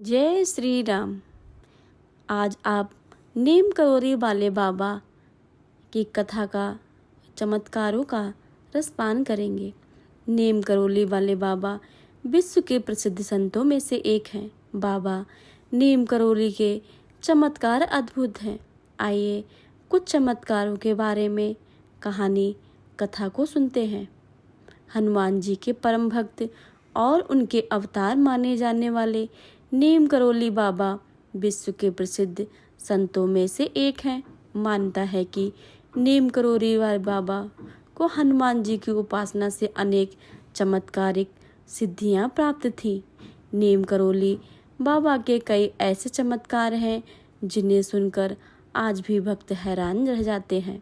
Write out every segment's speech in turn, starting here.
जय श्री राम। आज आप नीम करोली वाले बाबा की कथा का चमत्कारों का रसपान करेंगे। नीम करोली वाले बाबा विश्व के प्रसिद्ध संतों में से एक हैं। बाबा नीम करोली के चमत्कार अद्भुत हैं। आइए कुछ चमत्कारों के बारे में कहानी कथा को सुनते हैं। हनुमान जी के परम भक्त और उनके अवतार माने जाने वाले नीम करोली बाबा विश्व के प्रसिद्ध संतों में से एक हैं। मानता है कि नीम करोली वाले बाबा को हनुमान जी की उपासना से अनेक चमत्कारिक सिद्धियां प्राप्त थीं। नीम करोली बाबा के कई ऐसे चमत्कार हैं जिन्हें सुनकर आज भी भक्त हैरान रह जाते हैं।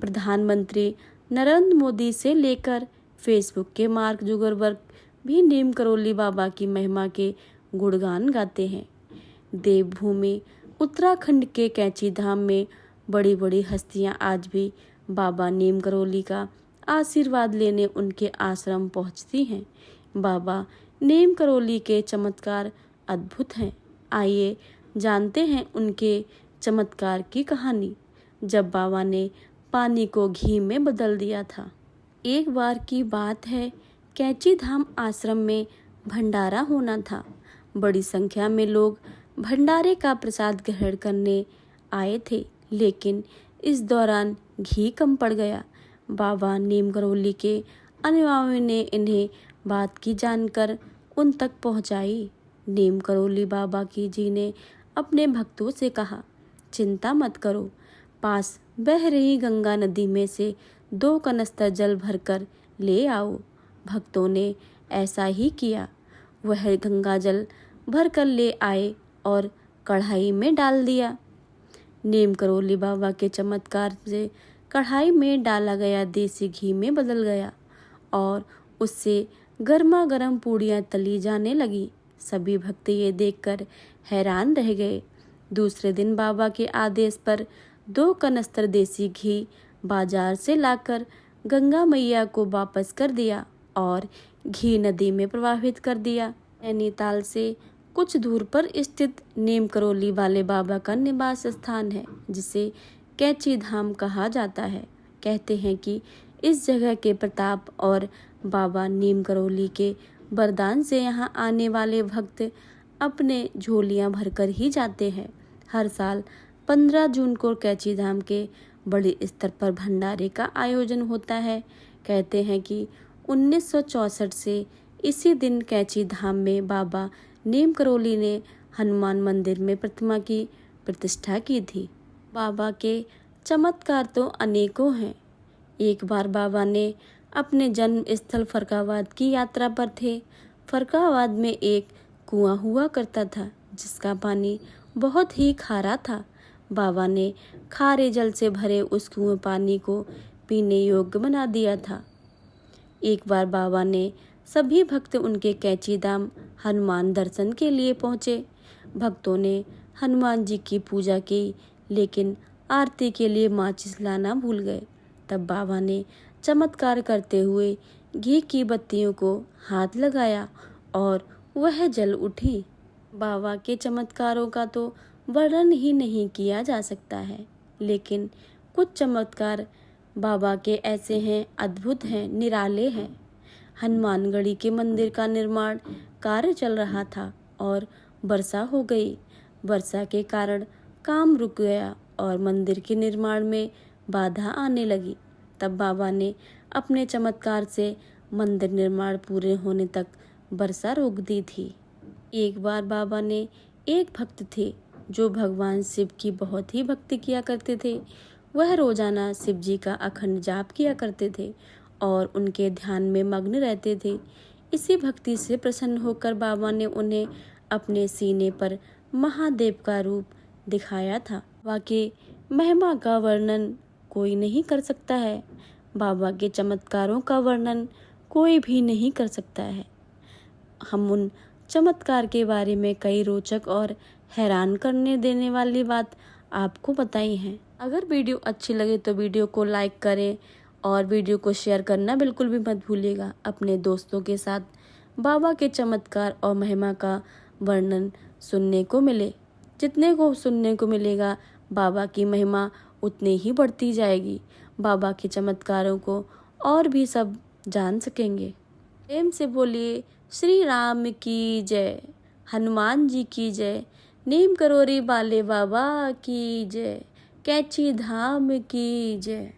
प्रधानमंत्री नरेंद्र मोदी से लेकर फेसबुक के मार्क जुगरबर्ग भी नीम करोली बाबा की महिमा के गुणगान गाते हैं। देवभूमि उत्तराखंड के कैंची धाम में बड़ी बड़ी हस्तियां आज भी बाबा नीम करोली का आशीर्वाद लेने उनके आश्रम पहुंचती हैं। बाबा नीम करोली के चमत्कार अद्भुत हैं। आइए जानते हैं उनके चमत्कार की कहानी। जब बाबा ने पानी को घी में बदल दिया था। एक बार की बात है, कैंची धाम आश्रम में भंडारा होना था। बड़ी संख्या में लोग भंडारे का प्रसाद ग्रहण करने आए थे, लेकिन इस दौरान घी कम पड़ गया। बाबा नीम करोली के अनुयायियों ने इन्हें बात की जानकर उन तक पहुंचाई। नीम करोली बाबा की जी ने अपने भक्तों से कहा, चिंता मत करो, पास बह रही गंगा नदी में से 2 कनस्तर जल भरकर ले आओ। भक्तों ने ऐसा ही किया। वह गंगा जल भरकर ले आए और कढ़ाई में डाल दिया। नीम करोली बाबा के चमत्कार से कढ़ाई में डाला गया देसी घी में बदल गया और उससे गर्मा गर्म पूड़ियाँ तली जाने लगी। सभी भक्त ये देखकर हैरान रह गए। दूसरे दिन बाबा के आदेश पर 2 कनस्तर देसी घी बाजार से लाकर गंगा मैया को वापस कर दिया और घी नदी में प्रवाहित कर दिया। नैनीताल से कुछ दूर पर स्थित नीम करोली वाले बाबा का निवास स्थान है, जिसे कैंची धाम कहा जाता है। कहते हैं कि इस जगह के प्रताप और बाबा नीम करोली के वरदान से यहाँ आने वाले भक्त अपने झोलियाँ भरकर ही जाते हैं। हर साल 15 जून को कैंची धाम के बड़े स्तर पर भंडारे का आयोजन होता है। कहते हैं कि 1964 से इसी दिन कैंची धाम में बाबा नीम करोली ने हनुमान मंदिर में प्रतिमा की प्रतिष्ठा की थी। बाबा के चमत्कार तो अनेकों हैं। एक बार बाबा ने अपने जन्म स्थल फरक्काबाद की यात्रा पर थे। फरक्काबाद में एक कुआं हुआ करता था, जिसका पानी बहुत ही खारा था। बाबा ने खारे जल से भरे उस कुएं पानी को पीने योग्य बना दिया था। एक बार बाबा ने सभी भक्त उनके कैंची धाम हनुमान दर्शन के लिए पहुँचे। भक्तों ने हनुमान जी की पूजा की, लेकिन आरती के लिए माचिस लाना भूल गए। तब बाबा ने चमत्कार करते हुए घी की बत्तियों को हाथ लगाया और वह जल उठी। बाबा के चमत्कारों का तो वर्णन ही नहीं किया जा सकता है, लेकिन कुछ चमत्कार बाबा के ऐसे हैं, अद्भुत हैं, निराले हैं। हनुमानगढ़ी के मंदिर का निर्माण कार्य चल रहा था और वर्षा हो गई। वर्षा के कारण काम रुक गया और मंदिर के निर्माण में बाधा आने लगी। तब बाबा ने अपने चमत्कार से मंदिर निर्माण पूरे होने तक वर्षा रोक दी थी। एक बार बाबा ने एक भक्त थे जो भगवान शिव की बहुत ही भक्ति किया करते थे। वह रोजाना शिव जी का अखंड जाप किया करते थे और उनके ध्यान में मग्न रहते थे। इसी भक्ति से प्रसन्न होकर बाबा ने उन्हें अपने सीने पर महादेव का रूप दिखाया था। बाबा के महिमा का वर्णन कोई नहीं कर सकता है। बाबा के चमत्कारों का वर्णन कोई भी नहीं कर सकता है। हम उन चमत्कार के बारे में कई रोचक और हैरान करने देने वाली बात आपको बताई हैं। अगर वीडियो अच्छी लगे तो वीडियो को लाइक करें और वीडियो को शेयर करना बिल्कुल भी मत भूलिएगा। अपने दोस्तों के साथ बाबा के चमत्कार और महिमा का वर्णन सुनने को मिले। जितने को सुनने को मिलेगा बाबा की महिमा उतनी ही बढ़ती जाएगी। बाबा के चमत्कारों को और भी सब जान सकेंगे। प्रेम से बोलिए श्री राम की जय, हनुमान जी की जय, नीम करोरी वाले बाबा की जय, कैची धाम की जय।